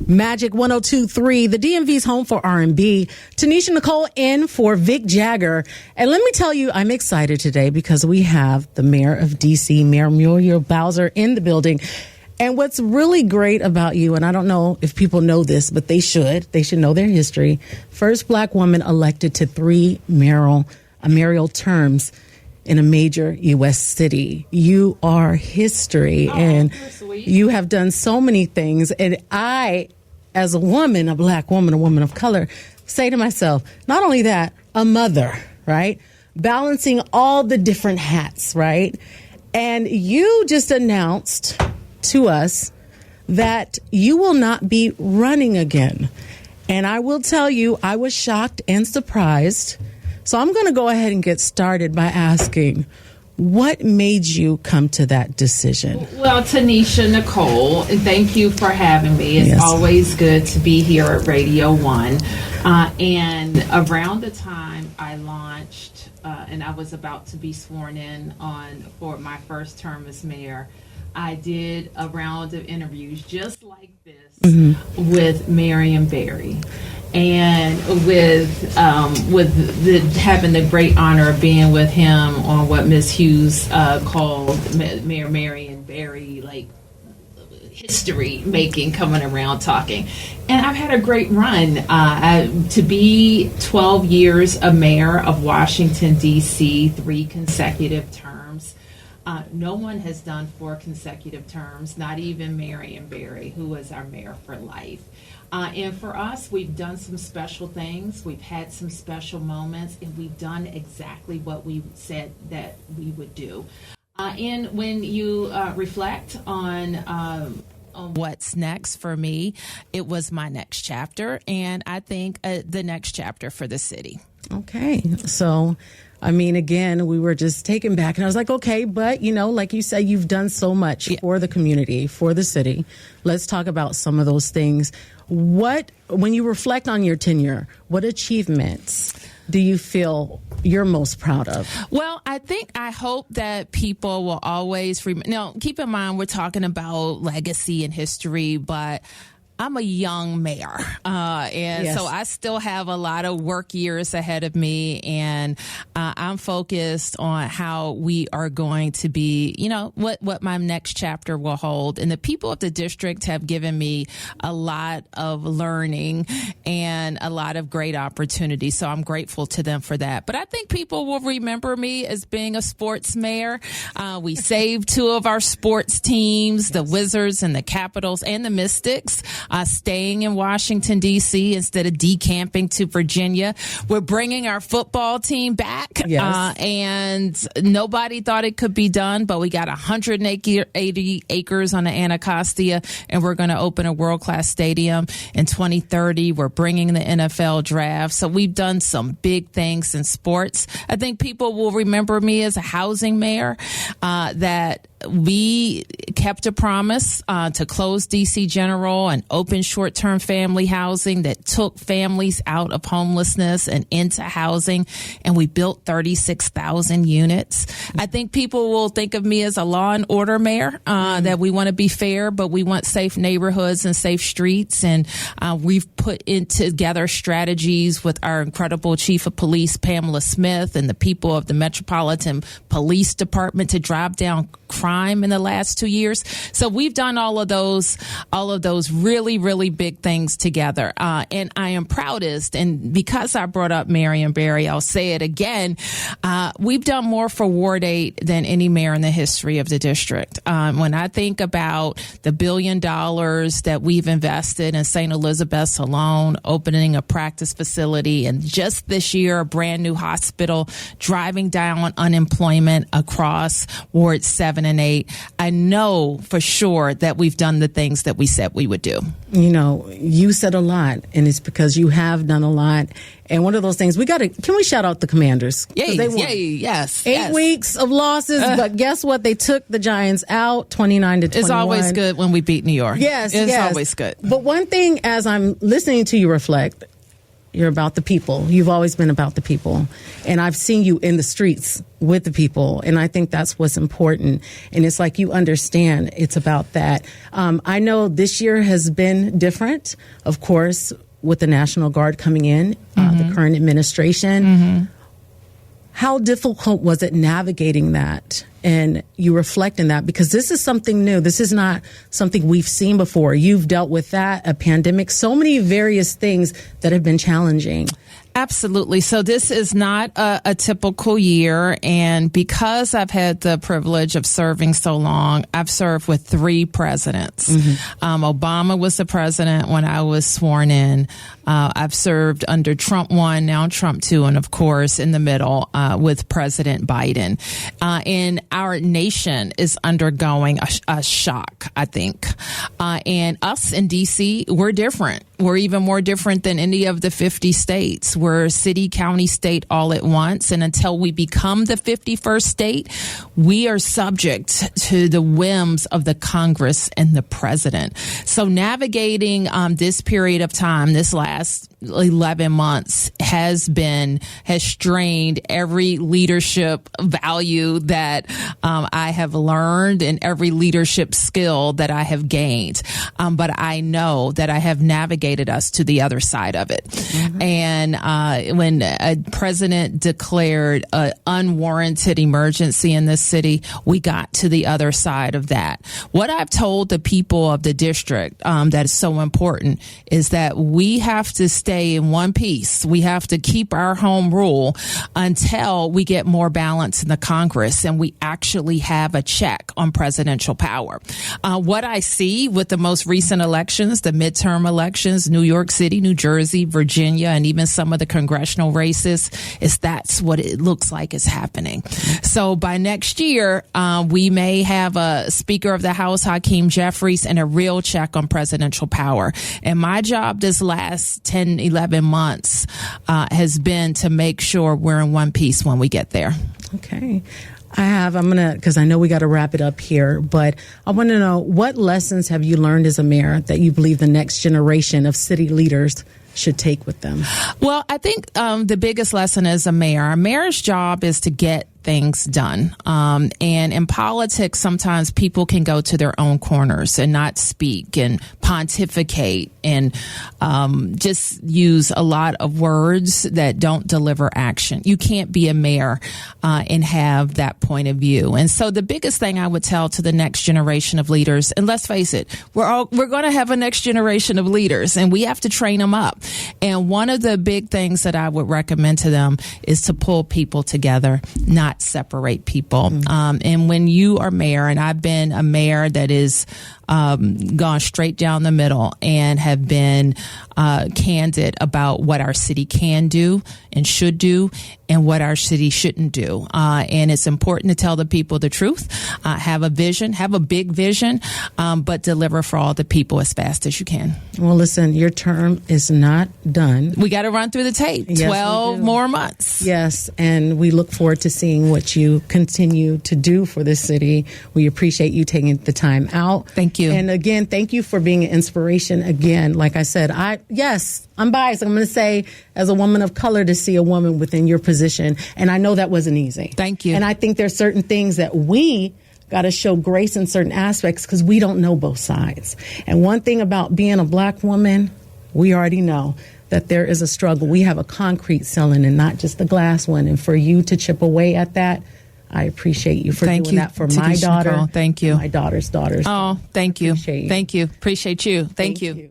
Magic 102.3, the DMV's home for R&B. Tanisha Nicole in for Vic Jagger. And let me tell you, I'm excited today because we have the mayor of D.C., Mayor Muriel Bowser, in the building. And what's really great about you, and I don't know if people know this, but they should know their history. First black woman elected to 3 mayoral terms in a major U.S. city. You are history, and you have done so many things. And I, as a woman, a black woman, a woman of color, say to myself, not only that, a mother, right? Balancing all the different hats, right? And you just announced to us that you will not be running again. And I will tell you, I was shocked and surprised. So I'm going to go ahead and get started by asking, what made you come to that decision? Well, Tanisha Nicole, thank you for having me. It's always good to be here at Radio 1. And around the time I launched, and I was about to be sworn in for my first term as mayor, I did a round of interviews just like this with Marion Barry. And with having the great honor of being with him on what Ms. Hughes called Mayor Marion Barry, like history making, coming around talking. And I've had a great run. To be 12 years a mayor of Washington, D.C., 3 consecutive terms. No one has done 4 consecutive terms, not even Marion Barry, who was our mayor for life. And for us, we've done some special things. We've had some special moments, and we've done exactly what we said that we would do. And when you reflect on what's next for me, it was my next chapter, and I think the next chapter for the city. Okay. So, I mean, again, we were just taken back, and I was like, okay, but, you know, like you said, you've done so much for the community, for the city. Let's talk about some of those things. When you reflect on your tenure, what achievements do you feel you're most proud of? Well, I hope that people will always now, keep in mind, we're talking about legacy and history, but I'm a young mayor, so I still have a lot of work years ahead of me, and I'm focused on how we are going to be, you know, what my next chapter will hold. And the people of the district have given me a lot of learning and a lot of great opportunities, so I'm grateful to them for that. But I think people will remember me as being a sports mayor. We saved 2 of our sports teams, the Wizards and the Capitals and the Mystics. Staying in Washington, D.C. instead of decamping to Virginia. We're bringing our football team back, and nobody thought it could be done, but we got 180 acres on the Anacostia, and we're going to open a world-class stadium in 2030. We're bringing the NFL draft. So we've done some big things in sports. I think people will remember me as a housing mayor, that we kept a promise to close DC General and open short-term family housing that took families out of homelessness and into housing, and we built 36,000 units. I think people will think of me as a law and order mayor, that we want to be fair, but we want safe neighborhoods and safe streets, and we've put together strategies with our incredible chief of police, Pamela Smith, and the people of the Metropolitan Police Department to drive down crime in the last 2 years. So we've done all of those really, really big things together. And I am proudest, and because I brought up Marion Barry, I'll say it again. We've done more for Ward 8 than any mayor in the history of the district. When I think about the $1 billion that we've invested in St. Elizabeth's alone, opening a practice facility, and just this year, a brand new hospital, driving down unemployment across Ward 7 and 8, I know for sure that we've done the things that we said we would do. You know, you said a lot, and it's because you have done a lot. And one of those things, can we shout out the Commanders? Yes. 8 weeks of losses, but guess what? They took the Giants out 29-21. It's always good when we beat New York. Yes, it's always good. But one thing, as I'm listening to you reflect, You're about the people. You've always been about the people. And I've seen you in the streets with the people. And I think that's what's important. And it's like you understand it's about that. I know this year has been different, of course, with the National Guard coming in, the current administration. How difficult was it navigating that? And you reflect in that, because this is something new. This is not something we've seen before. You've dealt with that, a pandemic, so many various things that have been challenging. Absolutely. So this is not a typical year. And because I've had the privilege of serving so long, I've served with 3 presidents. Obama was the president when I was sworn in. I've served under Trump 1, now Trump 2, and of course in the middle with President Biden. And our nation is undergoing a shock, I think. And us in D.C., we're different. We're even more different than any of the 50 states. We're city, county, state all at once. And until we become the 51st state, we are subject to the whims of the Congress and the president. So navigating this period of time, this last 11 months has strained every leadership value that I have learned and every leadership skill that I have gained. But I know that I have navigated us to the other side of it. And when a president declared an unwarranted emergency in this city, we got to the other side of that. What I've told the people of the district that is so important is that we have to stay in one piece. We have to keep our home rule until we get more balance in the Congress and we actually have a check on presidential power. What I see with the most recent elections, the midterm elections, New York City, New Jersey, Virginia, and even some of the congressional races, is that's what it looks like is happening. So by next year, we may have a Speaker of the House, Hakeem Jeffries, and a real check on presidential power. And my job this last 10, 11 months has been to make sure we're in one piece when we get there. Okay. because I know we got to wrap it up here, but I want to know, what lessons have you learned as a mayor that you believe the next generation of city leaders should take with them? Well, I think the biggest lesson as a mayor's job is to get things done. And in politics, sometimes people can go to their own corners and not speak and pontificate and just use a lot of words that don't deliver action. You can't be a mayor and have that point of view. And so the biggest thing I would tell to the next generation of leaders, and let's face it, we're going to have a next generation of leaders, and we have to train them up. And one of the big things that I would recommend to them is to pull people together, not separate people. And when you are mayor, and I've been a mayor that is gone straight down the middle and have been candid about what our city can do and should do and what our city shouldn't do. And it's important to tell the people the truth, have a vision, have a big vision, but deliver for all the people as fast as you can. Well, listen, your term is not done. We got to run through the tape. Yes, 12 more months. Yes, and we look forward to seeing what you continue to do for this city. We appreciate you taking the time out. Thank you. And again, thank you for being an inspiration. Again, like I said, I'm biased. I'm going to say, as a woman of color, to see a woman within your position. And I know that wasn't easy. Thank you. And I think there's certain things that we got to show grace in certain aspects because we don't know both sides. And one thing about being a black woman, we already know that there is a struggle. We have a concrete ceiling and not just a glass one. And for you to chip away at that, I appreciate you for doing that for my daughter. Thank you. My daughter's daughters. Oh, thank you. Appreciate you. Thank you. Appreciate you. Thank you.